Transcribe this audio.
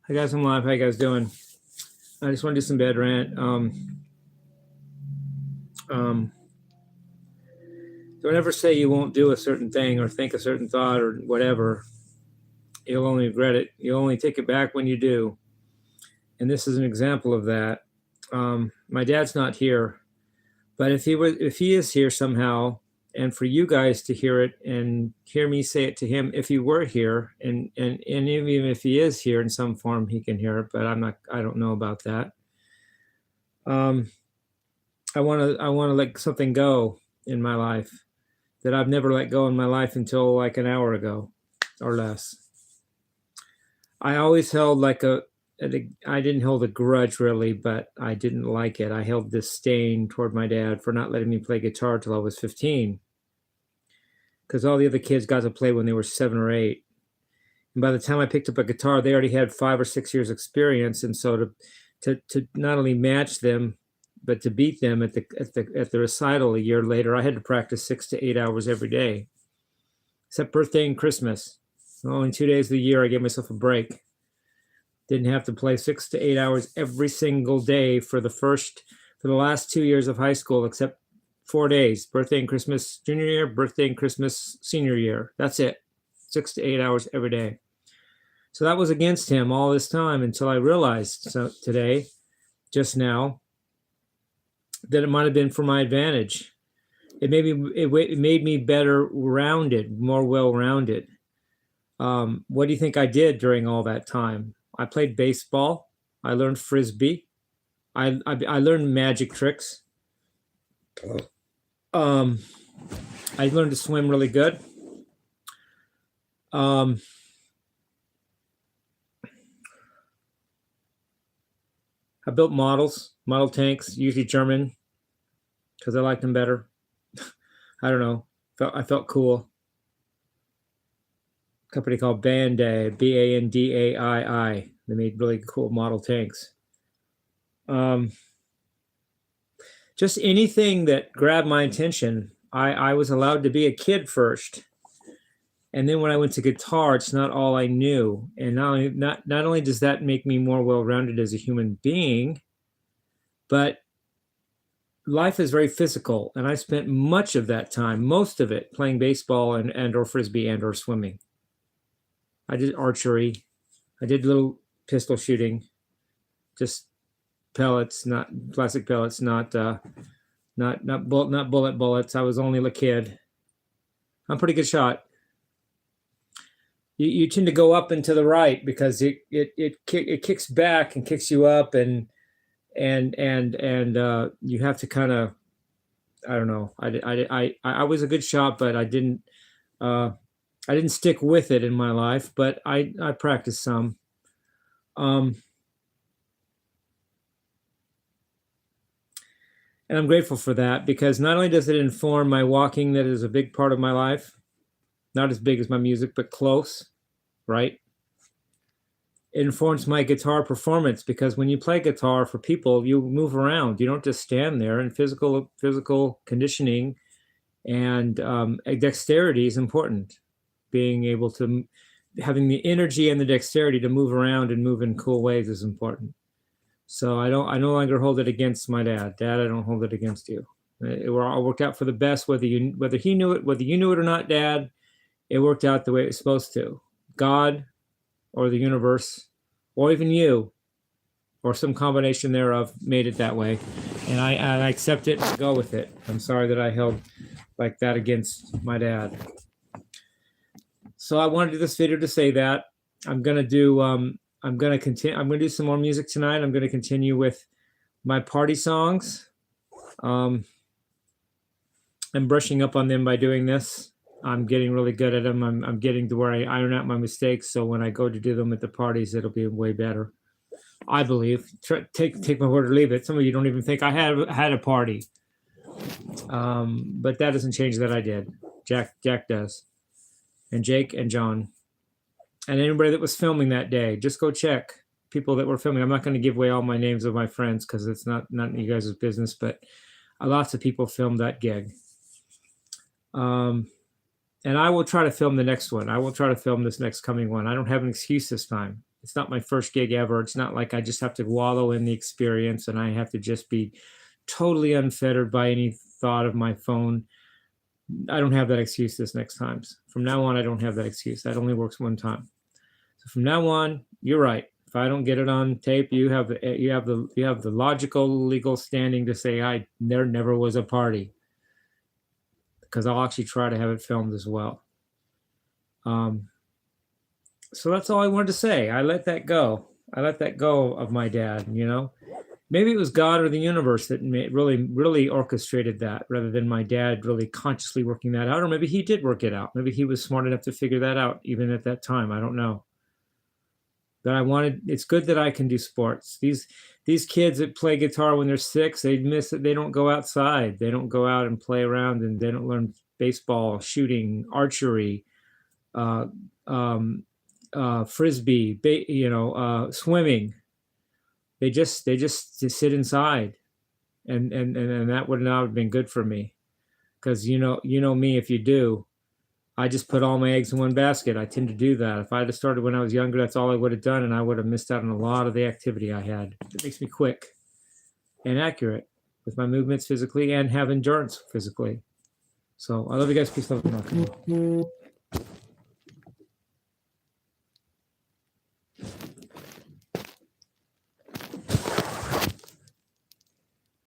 Hi guys, I'm live. How you guys doing? I just want to do some bad rant. Um, don't ever say you won't do a certain thing or think a certain thought or whatever. You'll only regret it. You'll only take it back when you do. And this is an example of that. My dad's not here, but if he is here somehow, and for you guys to hear it and hear me say it to him, if he were here, and even if he is here in some form, he can hear it. But I don't know about that. I want to let something go in my life that I've never let go in my life until like an hour ago or less. I always held I didn't hold a grudge really, but I didn't like it. I held disdain toward my dad for not letting me play guitar till I was 15, because all the other kids got to play when they were 7 or 8. And by the time I picked up a guitar, they already had 5 or 6 years experience. And so to not only match them, but to beat them at the recital a year later, I had to practice 6 to 8 hours every day, except birthday and Christmas. Only 2 days of the year I gave myself a break. Didn't have to play 6 to 8 hours every single day for the last 2 years of high school, except 4 days: birthday and Christmas junior year, birthday and Christmas senior year. That's it. 6 to 8 hours every day. So that was against him all this time until I realized today, just now, that it might have been for my advantage. It made me better rounded, more well-rounded. What do you think I did during all that time? I played baseball. I learned frisbee. I learned magic tricks. I learned to swim really good. I built model tanks, usually German, because I liked them better. I don't know. I felt cool. A company called Bandai, Bandai. They made really cool model tanks. Just anything that grabbed my attention. I was allowed to be a kid first. And then when I went to guitar, it's not all I knew. And not only does that make me more well-rounded as a human being, but life is very physical. And I spent much of that time, most of it, playing baseball and or frisbee and or swimming. I did archery. I did little pistol shooting, just pellets, not plastic pellets, not bullet bullets. I was only a kid. I'm a pretty good shot. You tend to go up and to the right because it kicks back and kicks you up, and you have to kind of, I don't know. I was a good shot, but I didn't stick with it in my life. But I practiced some. And I'm grateful for that, because not only does it inform my walking, that is a big part of my life. Not as big as my music, but close, right? It informs my guitar performance, because when you play guitar for people, you move around. You don't just stand there. And physical conditioning and dexterity is important. Being able to, having the energy and the dexterity to move around and move in cool ways is important. So I no longer hold it against my dad. Dad, I don't hold it against you. It all worked out for the best, whether you knew it or not, Dad. It worked out the way it was supposed to. God, or the universe, or even you, or some combination thereof, made it that way. And I accept it and go with it. I'm sorry that I held like that against my dad. So I wanted to do this video to say that. I'm gonna do some more music tonight. I'm gonna continue with my party songs. I'm brushing up on them by doing this. I'm getting really good at them. I'm getting to where I iron out my mistakes, so when I go to do them at the parties, it'll be way better, I believe. Take my word or leave it. Some of you don't even think I had a party, but that doesn't change that I did. Jack does, and Jake and John, and anybody that was filming that day. Just go check people that were filming. I'm not going to give away all my names of my friends, because it's not you guys' business, but lots of people filmed that gig. And I will try to film the next one. I will try to film this next coming one. I don't have an excuse this time. It's not my first gig ever. It's not like I just have to wallow in the experience and I have to just be totally unfettered by any thought of my phone. I don't have that excuse this next time. From now on, I don't have that excuse. That only works one time. So from now on, you're right. If I don't get it on tape, you have the logical legal standing to say there never was a party, because I'll actually try to have it filmed as well. So that's all I wanted to say. I let that go. I let that go of my dad, you know. Maybe it was God or the universe that really orchestrated that, rather than my dad really consciously working that out. Or maybe he did work it out. Maybe he was smart enough to figure that out even at that time. I don't know. But it's good that I can do sports. These kids that play guitar when they're 6, they miss it. They don't go outside. They don't go out and play around, and they don't learn baseball, shooting, archery, frisbee, swimming. They just sit inside, and that would not have been good for me, because you know me. If you do, I just put all my eggs in one basket. I tend to do that. If I had started when I was younger, that's all I would have done, and I would have missed out on a lot of the activity I had. It makes me quick and accurate with my movements physically, and have endurance physically. So I love you guys. Peace, love, and rock and roll.